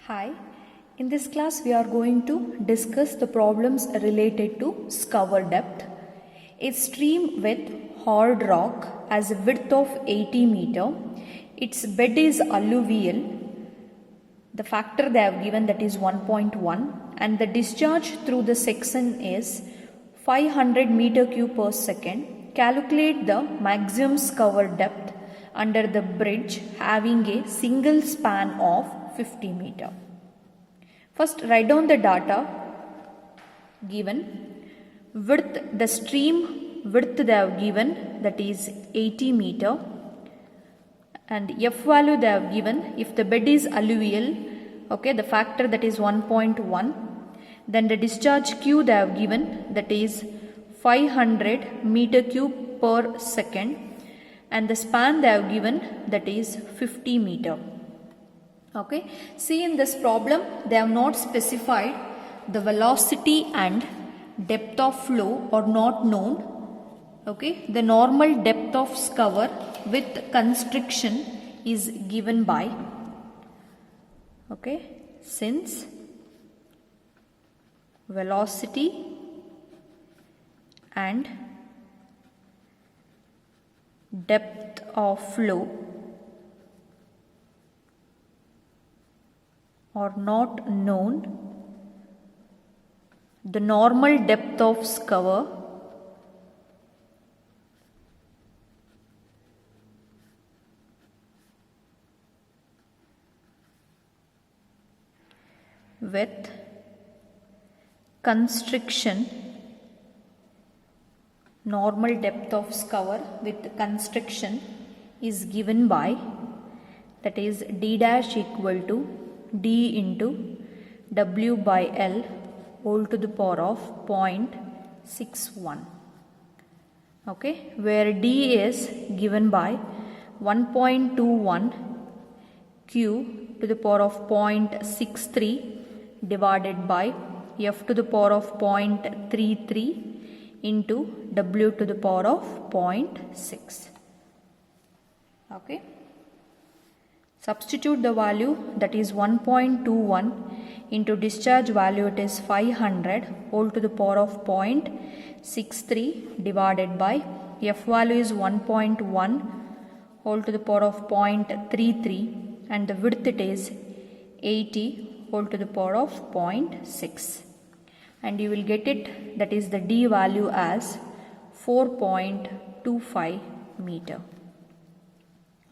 Hi, in this class we are going to discuss the problems related to scour depth. A stream with hard rock has a width of 80 meter. Its bed is alluvial. The factor they have given, that is 1.1, and the discharge through the section is 500 meter cube per second. Calculate the maximum scour depth under the bridge having a single span of 50 meter. First, write down the data given. Width, the stream width they have given, that is 80 meter, and F value they have given. If the bed is alluvial, okay, the factor, that is 1.1. Then the discharge Q they have given, that is 500 meter cube per second, and the span they have given, that is 50 meter. Okay, see, in this problem they have not specified the velocity and depth of flow are not known. Okay, the normal depth of scour with constriction is given by, okay, since velocity and depth of flow are not known, the normal depth of scour with constriction, normal depth of scour with constriction is given by, that is d dash equal to d into w by L whole to the power of 0.61. Okay, where d is given by 1.21 q to the power of 0.63 divided by f to the power of 0.33 into w to the power of 0.6. Okay. Substitute the value, that is 1.21 into discharge value, it is 500 whole to the power of 0.63 divided by f value is 1.1 whole to the power of 0.33 and the width it is 80 whole to the power of 0.6, and you will get it, that is the d value as 4.25 meter.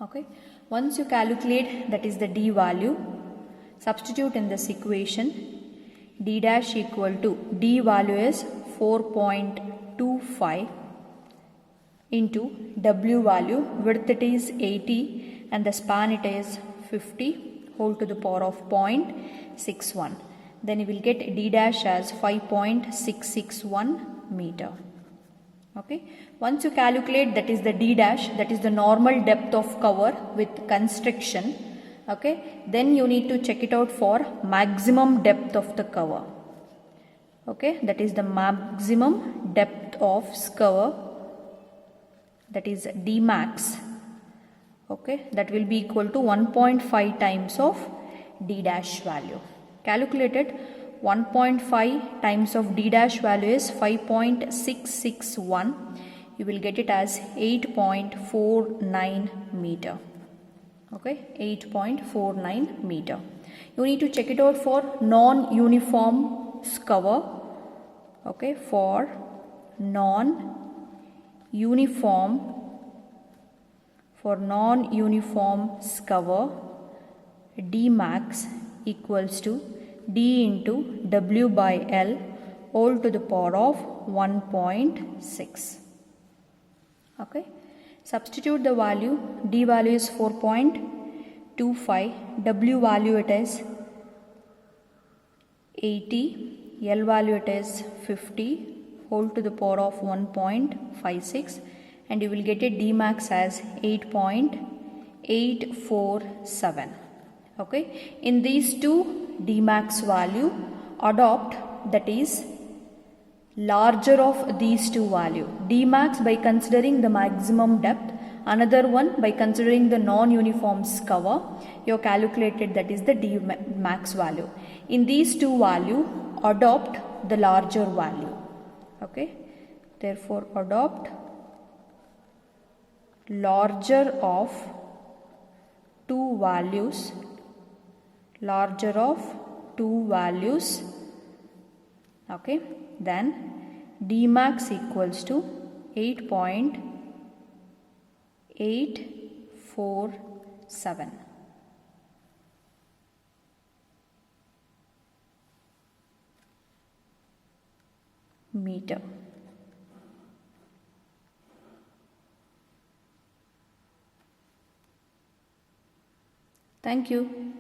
Okay. Once you calculate, that is the d value, substitute in this equation. D dash equal to, d value is 4.25 into w value, width it is 80 and the span it is 50 whole to the power of 0.61. Then you will get d dash as 5.661 meter. Okay. Once you calculate, that is the d dash, that is the normal depth of cover with constriction. Okay. Then you need to check it out for maximum depth of the cover. Okay. That is the maximum depth of scour, that is d max. Okay. That will be equal to 1.5 times of d dash value. Calculated 1.5 times of d dash value is 5.661. You will get it as 8.49 meter. Okay, 8.49 meter. You need to check it out for non-uniform scour. Okay, for non-uniform scour, d max equals to d into w by L whole to the power of 1.6. Okay. Substitute the value. D value is 4.25. W value it is 80. L value it is 50 whole to the power of 1.56, and you will get a d max as 8.847. Okay. In these two d max value, adopt, that is larger of these two value. D max by considering the maximum depth, Another one, by considering the non-uniform cover, you have calculated that is the D max value. In these two value, adopt the larger value. Okay, therefore adopt larger of two values, okay, then D max equals to 8.847 meter. Thank you.